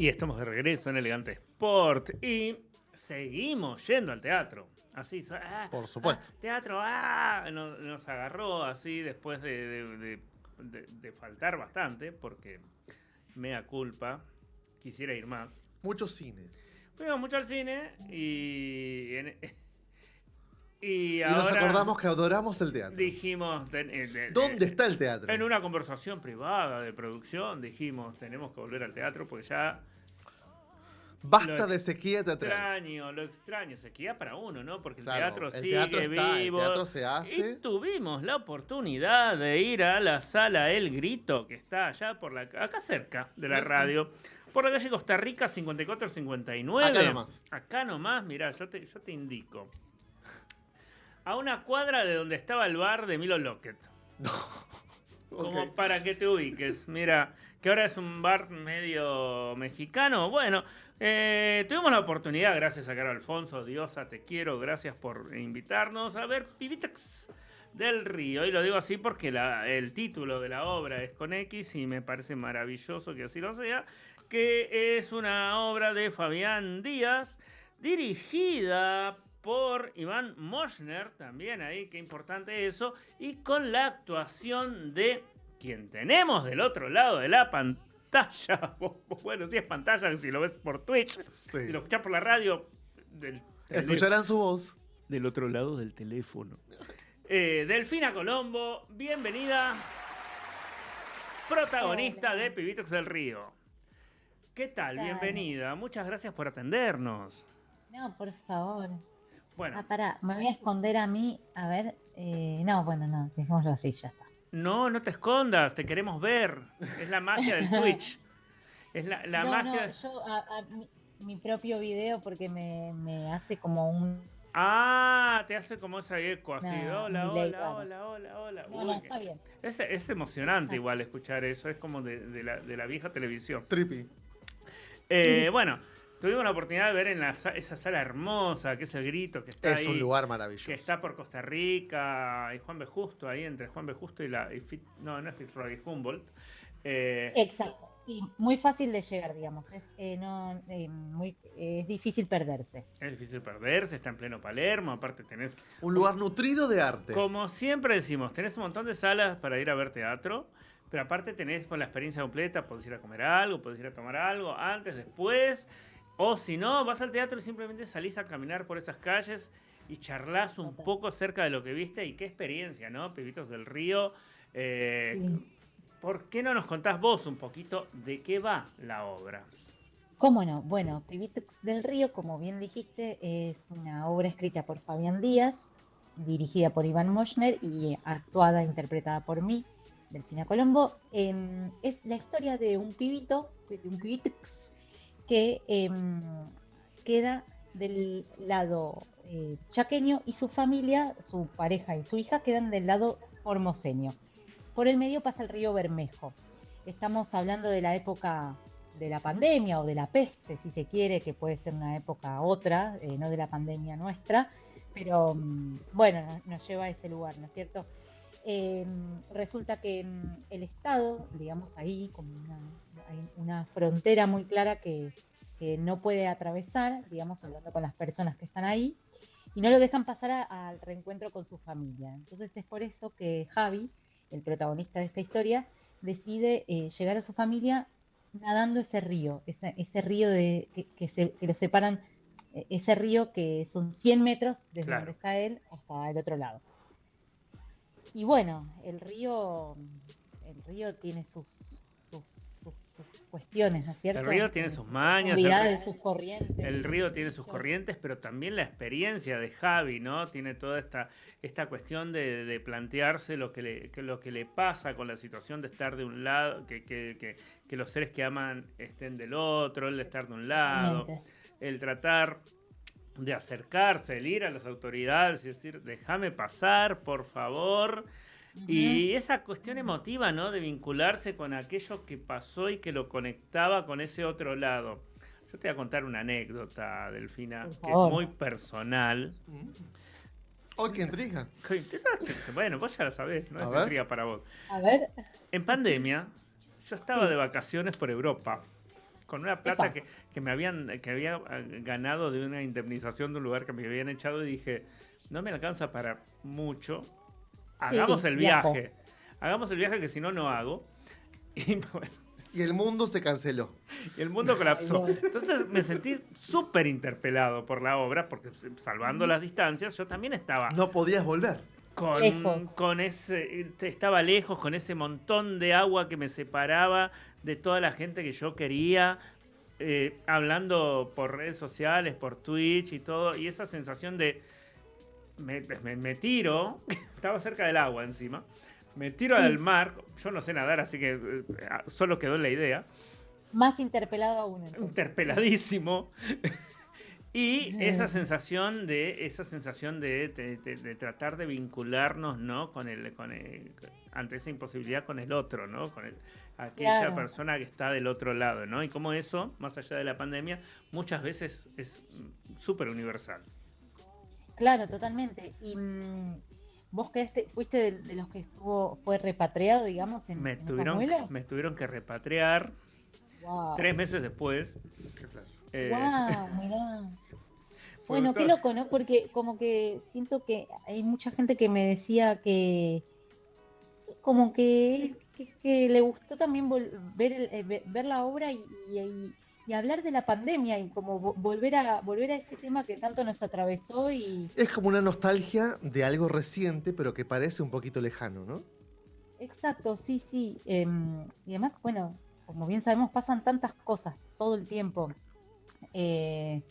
Y estamos de regreso en Elegante Sport y seguimos yendo al teatro. Así, Por supuesto. teatro, nos agarró así después de faltar bastante, porque mea culpa, quisiera ir más. Mucho cine. Fuimos mucho al cine y Y ahora nos acordamos que adoramos el teatro. dijimos... ¿Dónde está el teatro? En una conversación privada de producción dijimos, tenemos que volver al teatro porque ya... Basta de sequía teatral. Lo extraño, sequía para uno, ¿no? Porque el Claro, teatro el sigue teatro está, vivo. el teatro se hace. Y tuvimos la oportunidad de ir a la sala El Grito, que está allá acá cerca de la radio, por la calle Costa Rica 5459. Acá nomás. Acá nomás, mirá, yo te indico. A una cuadra de donde estaba el bar de Milo Lockett. Como Ok. para que te ubiques. Mira, que ahora es un bar medio mexicano. Bueno, tuvimos la oportunidad, gracias a Caro Alfonso, Diosa, te quiero, gracias por invitarnos a ver Pibitex del Río. Y lo digo así porque el título de la obra es con X y me parece maravilloso que así lo sea, que es una obra de Fabián Díaz, dirigida por Iván Moschner, también ahí, qué importante eso, y con la actuación de quien tenemos del otro lado de la pantalla. Bueno, si es pantalla, si lo ves por Twitch, Sí. si lo escuchás por la radio, Escucharán su voz. del otro lado del teléfono. Delfina Colombo, bienvenida, protagonista de Pibitex del Río. ¿Qué tal? Claro. Bienvenida. Muchas gracias por atendernos. No, por favor. Bueno, Pará, me voy a esconder a mí. A ver. No, bueno, no, dejémoslo así, ya está. no te escondas, te queremos ver. Es la magia del Twitch. Es la no, magia. no, yo mi propio video porque me hace como un. Te hace como ese eco así. No, Hola, un delay hola, raro. hola, hola, hola. No, no, está bien. Es emocionante igual escuchar eso. Es como de la vieja televisión. Trippy. Bueno, tuvimos la oportunidad de ver en esa sala hermosa que es El Grito, que está Es ahí. un lugar maravilloso. Que está por Costa Rica y Juan B. Justo, ahí entre Juan B. Justo y no es Fitzroy, es Humboldt. Exacto. Sí, muy fácil de llegar, digamos. Es difícil perderse. Es difícil perderse, está en pleno Palermo, aparte tenés... Un lugar nutrido de arte. Como siempre decimos, tenés un montón de salas para ir a ver teatro, pero aparte tenés con la experiencia completa, podés ir a comer algo, podés ir a tomar algo, antes, después, o si no, vas al teatro y simplemente salís a caminar por esas calles y charlás un poco acerca de lo que viste y qué experiencia, ¿no? Pibitos del Río. Sí. ¿Por qué no nos contás vos un poquito de qué va la obra? ¿Cómo no? Bueno, Pibitex del Río, como bien dijiste, es una obra escrita por Fabián Díaz, dirigida por Iván Moschner y actuada, interpretada por mí, Delfina Colombo. Es la historia de un pibito, de un Pibitex, que queda del lado chaqueño y su familia, su pareja y su hija, quedan del lado formoseño. Por el medio pasa el río Bermejo. Estamos hablando de la época de la pandemia o de la peste, si se quiere, que puede ser una época otra, no de la pandemia nuestra, pero bueno, nos lleva a ese lugar, ¿no es cierto? Resulta que el Estado, digamos ahí, como hay una frontera muy clara que no puede atravesar, digamos, hablando con las personas que están ahí, y no lo dejan pasar al reencuentro con su familia. Entonces es por eso que Javi, el protagonista de esta historia, decide llegar a su familia nadando ese río, ese río que lo separan, ese río que son 100 metros desde Claro. donde está él hasta el otro lado. Y bueno, el río tiene sus cuestiones, ¿no es cierto? El río tiene sus mañas. Sus corrientes. El río tiene sus corrientes, pero también la experiencia de Javi, ¿no? Tiene toda esta cuestión de plantearse lo que le pasa con la situación de estar de un lado, que los seres que aman estén del otro, el de estar de un lado, el tratar de acercarse, el ir a las autoridades y decir, déjame pasar, por favor. Y esa cuestión emotiva, ¿no? De vincularse con aquello que pasó y que lo conectaba con ese otro lado. Yo te voy a contar una anécdota, Delfina, que es muy personal. ¡Oh, qué intriga! Bueno, vos ya la sabés, no A es ver. intriga para vos. A ver. En pandemia, yo estaba de vacaciones por Europa con una plata Epa. que había ganado de una indemnización de un lugar que me habían echado y dije, no me alcanza para mucho, hagamos Sí, el viajo. viaje. Hagamos el viaje que si no, no hago. Y bueno, Y el mundo se canceló. y el mundo Ay, colapsó. Dios. Entonces me sentí súper interpelado por la obra, porque salvando Ujú. las distancias, yo también estaba No podías volver. Lejos. con ese, estaba lejos, con ese montón de agua que me separaba de toda la gente que yo quería, hablando por redes sociales, por Twitch y todo, y esa sensación de me tiro, estaba cerca del agua encima, me tiro al Sí, mar, yo no sé nadar, así que solo quedó en la idea, más interpelado aún entonces. interpeladísimo. Y esa sensación de tratar de vincularnos, ¿no? Ante esa imposibilidad con el otro, ¿no? Aquella Claro, persona que está del otro lado, ¿no? Y como eso, más allá de la pandemia, muchas veces es súper universal. claro, totalmente. Y vos fuiste de los que fue repatriado, digamos, en esos vuelos. Me tuvieron que repatriar Wow, 3 meses después. Qué flash. eh, wow, mirá. fue Bueno, qué todo- loco, ¿no? Porque como que siento que hay mucha gente que me decía que como que le gustó también ver la obra y hablar de la pandemia y como volver a ese tema que tanto nos atravesó y Es como una nostalgia de algo reciente, pero que parece un poquito lejano, ¿no? exacto, sí, sí. Y además, bueno, como bien sabemos, pasan tantas cosas todo el tiempo. eh,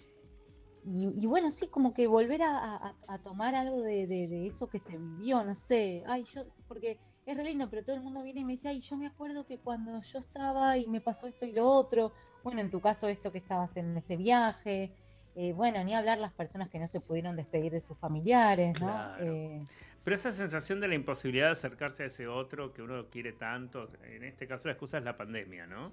y bueno, sí, como que volver a tomar algo de eso que se vivió, no sé, ay, porque es re lindo, pero todo el mundo viene y me dice, ay, yo me acuerdo que cuando yo estaba y me pasó esto y lo otro, bueno, en tu caso esto que estabas en ese viaje, bueno, ni hablar las personas que no se pudieron despedir de sus familiares, ¿no? Claro. Pero esa sensación de la imposibilidad de acercarse a ese otro que uno quiere tanto, en este caso la excusa es la pandemia, ¿no?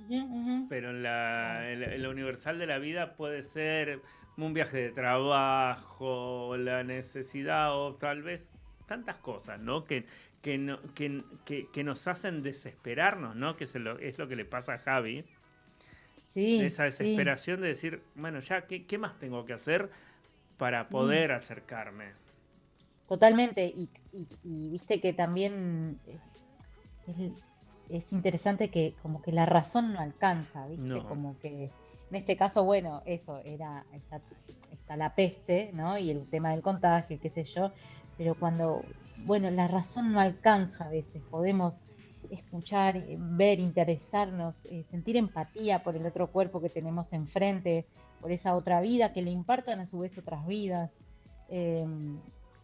Ujú, ujú. Pero Claro. en la universal de la vida puede ser un viaje de trabajo, la necesidad o tal vez tantas cosas, ¿no? Que nos hacen desesperarnos, ¿no? Es lo que le pasa a Javi. Sí, Esa sí. desesperación de decir, bueno, ya, ¿qué más tengo que hacer para Mm. poder acercarme? Totalmente, y viste que también es, es interesante que como que la razón no alcanza, viste, No, como que en este caso, bueno, eso está la peste, ¿no? Y el tema del contagio, y qué sé yo, pero cuando, bueno, la razón no alcanza a veces, podemos escuchar, ver, interesarnos, sentir empatía por el otro cuerpo que tenemos enfrente, por esa otra vida, que le impartan a su vez otras vidas. em,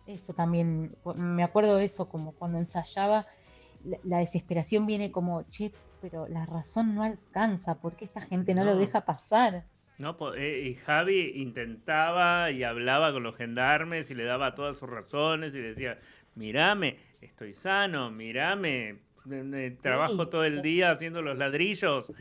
Eso también, me acuerdo de eso, como cuando ensayaba, la desesperación viene como, che, pero la razón no alcanza, ¿por qué esta gente no lo no. deja pasar? No, y Javi intentaba y hablaba con los gendarmes y le daba todas sus razones y le decía, mírame, estoy sano, mírame, trabajo Sí, todo el día haciendo los ladrillos,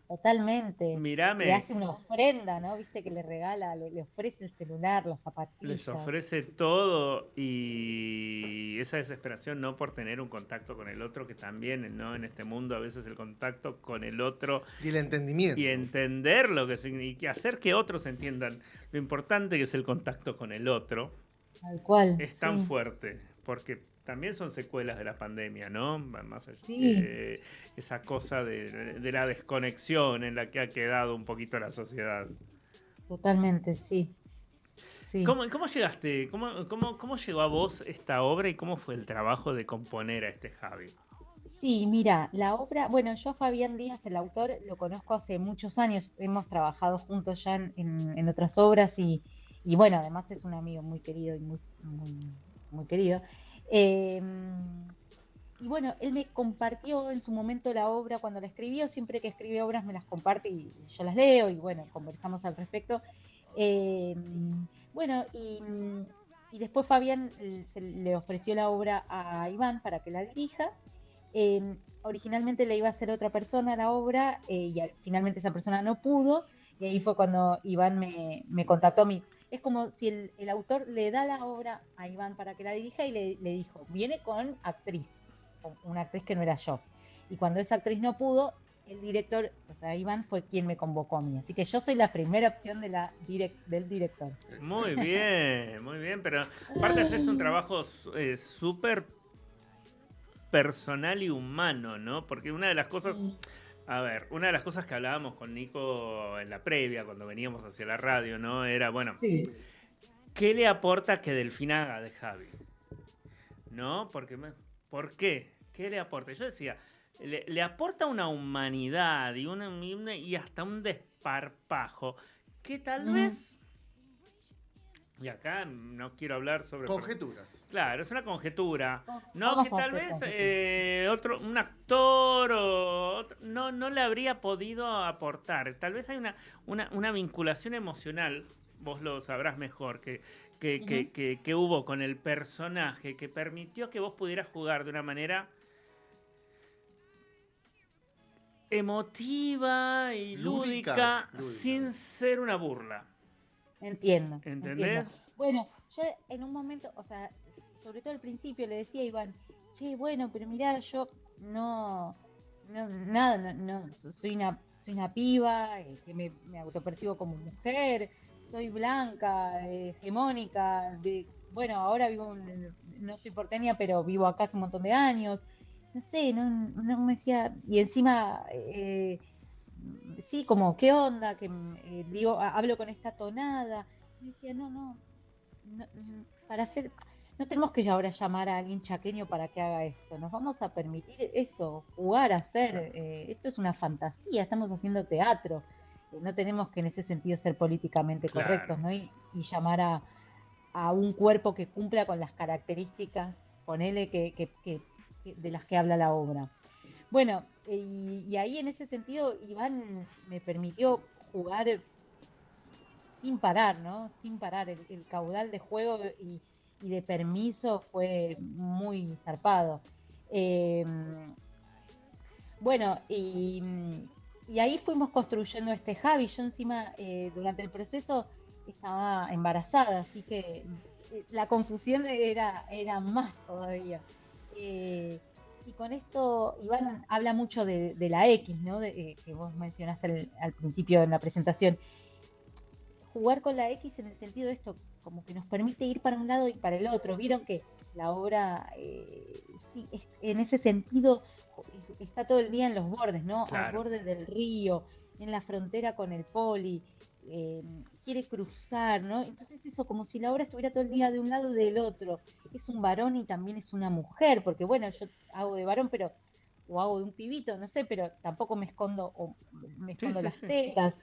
totalmente. Le mírame. hace una ofrenda, ¿no? Viste que le regala, le ofrece el celular, las Les zapatillas. ofrece todo y esa desesperación no por tener un contacto con el otro, que también, ¿no? En este mundo a veces el contacto con el otro Y el y entendimiento. entender lo que significa, y hacer que otros entiendan lo importante que es el contacto con el otro, Tal cual, es tan sí, fuerte, porque también son secuelas de la pandemia, ¿no? Más allá, sí, esa cosa de la desconexión en la que ha quedado un poquito la sociedad. totalmente, sí, sí. ¿Cómo llegaste? ¿Cómo llegó a vos esta obra y cómo fue el trabajo de componer a este Javi? Sí, mira, la obra, bueno, yo a Fabián Díaz, el autor, lo conozco hace muchos años, hemos trabajado juntos ya en otras obras y bueno, además es un amigo muy querido y muy querido. Eh, y bueno, él me compartió en su momento la obra cuando la escribió, siempre que escribe obras me las comparte y yo las leo y bueno, conversamos al respecto. Eh, bueno, y después Fabián se le ofreció la obra a Iván para que la dirija. Originalmente le iba a hacer otra persona la obra finalmente esa persona no pudo y ahí fue cuando Iván me contactó a mí. Es como si el autor le da la obra a Iván para que la dirija y le dijo, viene con actriz, con una actriz que no era yo. Y cuando esa actriz no pudo, el director, o sea, Iván fue quien me convocó a mí. Así que yo soy la primera opción del director. Muy bien, pero aparte haces un trabajo súper personal y humano, ¿no? Porque una de las cosas, Sí. a ver, una de las cosas que hablábamos con Nico en la previa, cuando veníamos hacia la radio, ¿no? Era, bueno, Sí. ¿qué le aporta que Delfina haga de Javi? ¿No? ¿Por qué? ¿Qué le aporta? Yo decía, le aporta una humanidad y hasta un desparpajo que tal Ujú. vez, y acá no quiero hablar sobre... Conjeturas. Claro, es una conjetura. No, Vamos que a tal hacer vez conjeturas. un actor no le habría podido aportar. Tal vez hay una vinculación emocional, vos lo sabrás mejor, Ujú. que hubo con el personaje que permitió que vos pudieras jugar de una manera emotiva y Lúdica. lúdica Lúdica. sin ser una burla. Entiendo, entiendo. ¿Entendés? Bueno, yo en un momento, o sea, sobre todo al principio le decía a Iván, che, bueno, pero mirá, yo nada, soy una piba, que me autopercibo como mujer, soy blanca, hegemónica, bueno, ahora no soy porteña, pero vivo acá hace un montón de años, no sé, no me decía, y encima, sí, como, ¿qué onda? Digo, hablo con esta tonada. Me decía, para hacer, no tenemos que ahora llamar a alguien chaqueño para que haga esto. Nos vamos a permitir eso, jugar, hacer. Claro. Esto es una fantasía, estamos haciendo teatro. No tenemos que en ese sentido ser políticamente Claro. correctos, ¿no? Y llamar a un cuerpo que cumpla con las características, ponele de las que habla la obra. Bueno, y ahí en ese sentido Iván me permitió jugar sin parar, ¿no? Sin parar. El caudal de juego y de permiso fue muy zarpado. Eh, bueno, y ahí fuimos construyendo este Javi. Yo encima, durante el proceso, estaba embarazada, así que la confusión era más todavía. Eh, y con esto, Iván habla mucho de la X, ¿no? Que vos mencionaste al principio en la presentación. Jugar con la X en el sentido de esto, como que nos permite ir para un lado y para el otro. Vieron que la obra, sí, en ese sentido, está todo el día en los bordes, ¿no? Al Claro. borde del río, en la frontera con el poli, eh, quiere cruzar, ¿no? Entonces eso, como si la obra estuviera todo el día de un lado y del otro. Es un varón y también es una mujer, porque bueno, yo hago de varón, pero o hago de un pibito, no sé, pero tampoco me escondo o me Sí, escondo sí, las sí. tetas.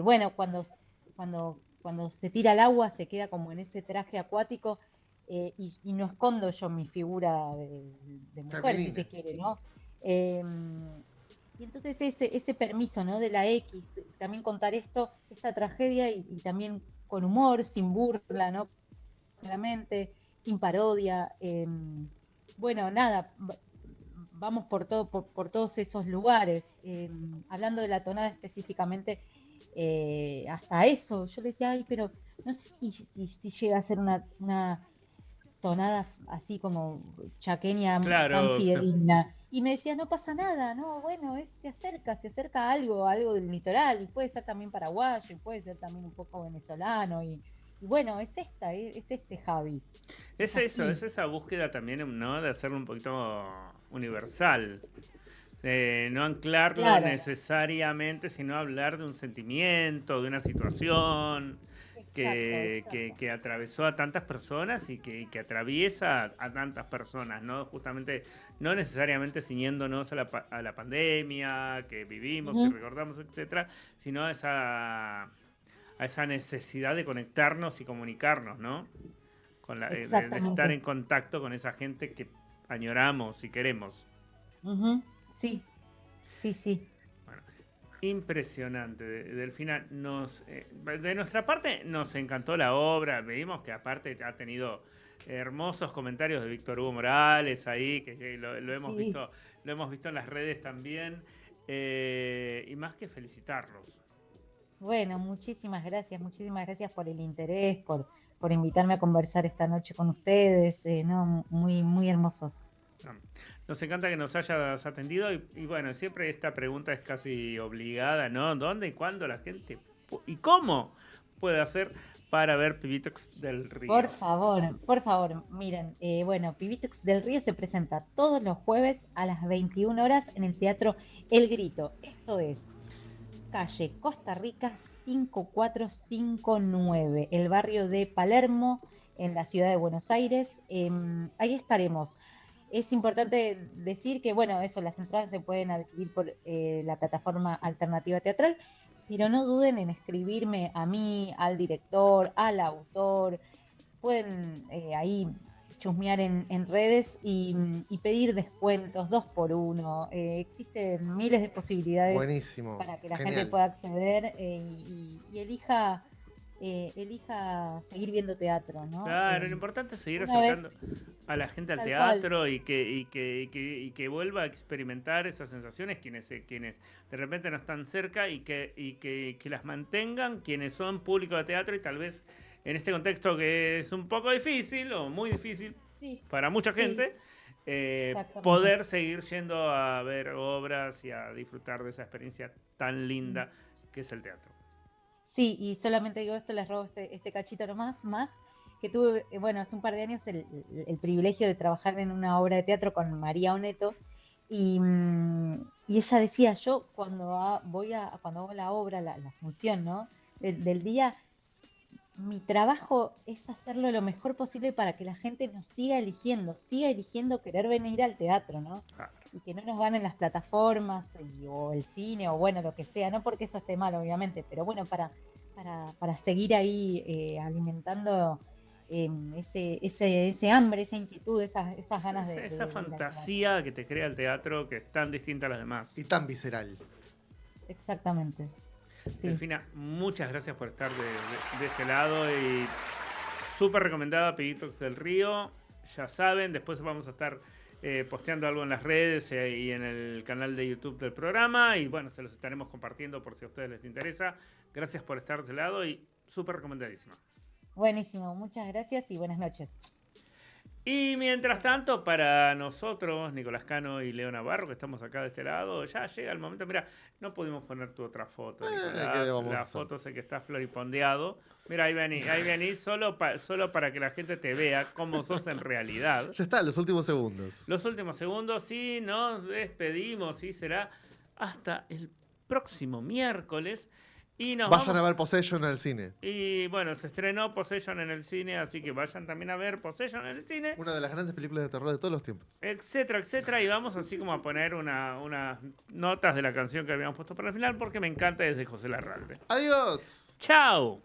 Bueno, cuando se tira al agua se queda como en ese traje acuático, y no escondo yo mi figura de mujer, si Femenina. se quiere, ¿no? Eh, y entonces ese permiso, ¿no? De la X, también contar esta tragedia y también con humor, sin burla, ¿no? Claramente, sin parodia. Bueno, nada, vamos por todos esos lugares. Hablando de la tonada específicamente, hasta eso, yo le decía, ay, pero no sé si llega a ser una tonada así como chaqueña tan Claro. fidedigna. Y me decía, no pasa nada, no, bueno, se acerca a algo del litoral, y puede ser también paraguayo, y puede ser también un poco venezolano, y bueno, es este Javi, es Es eso, así, es esa búsqueda también, ¿no? De hacerlo un poquito universal. No anclarlo claro, necesariamente, sino hablar de un sentimiento, de una situación exacto, exacto. que atravesó a tantas personas y que atraviesa a tantas personas, ¿no? Justamente, no necesariamente ciñéndonos a la pandemia que vivimos y Ujú. recordamos, etcétera, sino a esa necesidad de conectarnos y comunicarnos, ¿no? De estar Exactamente. en contacto con esa gente que añoramos y queremos. Ujú. Sí, sí, sí. Bueno, impresionante, Delfina. De nuestra parte nos encantó la obra. Vimos que aparte ha tenido hermosos comentarios de Víctor Hugo Morales ahí, que Sí. lo hemos visto en las redes también. Y más que felicitarlos. Bueno, muchísimas gracias por el interés, por invitarme a conversar esta noche con ustedes. No, muy, muy hermosos. Ah, nos encanta que nos hayas atendido y bueno, siempre esta pregunta es casi obligada, ¿no? ¿Dónde y cuándo la gente y cómo puede hacer para ver Pibitox del Río? Por favor, miren, bueno, Pibitex del Río se presenta todos los jueves a las 21 horas en el Teatro El Grito. Esto es calle Costa Rica 5459, el barrio de Palermo, en la ciudad de Buenos Aires. Ahí estaremos. Es importante decir que, bueno, eso, las entradas se pueden adquirir por la plataforma Alternativa Teatral, pero no duden en escribirme a mí, al director, al autor. Pueden ahí chusmear en redes y pedir descuentos, 2 por 1. Existen miles de posibilidades Buenísimo, para que la gente genial. pueda acceder y elija seguir viendo teatro, ¿no? Claro, lo importante es seguir Una vez, acercando a la gente al tal cual, teatro y que vuelva a experimentar esas sensaciones quienes de repente no están cerca y que las mantengan quienes son público de teatro y tal vez en este contexto que es un poco difícil o muy difícil sí, para mucha sí, gente, exactamente. poder seguir yendo a ver obras y a disfrutar de esa experiencia tan linda que es el teatro. Sí, y solamente digo esto, les robo este cachito nomás, más que tuve, bueno, hace un par de años el privilegio de trabajar en una obra de teatro con María Oneto y ella decía, yo cuando hago la obra, la función, ¿no? Del día, mi trabajo es hacerlo lo mejor posible para que la gente nos siga eligiendo querer venir al teatro, ¿no? Ah, Y que no nos ganen las plataformas o el cine o bueno, lo que sea, no porque eso esté mal, obviamente, pero bueno, para seguir ahí alimentando ese hambre, esa inquietud, esas ganas esa de ir al teatro. fantasía que te crea el teatro que es tan distinta a las demás. Y tan visceral. Exactamente, sí. Delfina, muchas gracias por estar de ese lado y súper recomendada Pibitox del Río. Ya saben, después vamos a estar posteando algo en las redes y en el canal de YouTube del programa y bueno, se los estaremos compartiendo por si a ustedes les interesa. Gracias por estar de ese lado y súper recomendadísima. Buenísimo, muchas gracias y buenas noches. Y mientras tanto, para nosotros, Nicolás Cano y Leo Navarro, que estamos acá de este lado, ya llega el momento. Mira, no pudimos poner tu otra foto, ¿Qué le Nicolás. vamos a La hacer? foto sé que está floripondeado. Mira, ahí vení, solo para que la gente te vea cómo sos en realidad. Ya está, los últimos segundos. Los últimos segundos, sí, nos despedimos y será hasta el próximo miércoles. Y nos Vayan vamos. a ver Possession al cine. Y bueno, se estrenó Possession en el cine, así que vayan también a ver Possession en el cine. Una de las grandes películas de terror de todos los tiempos. Etcétera, etcétera. Y vamos así como a poner unas notas de la canción que habíamos puesto para el final porque me encanta desde José Larralde. ¡Adiós! ¡Chao!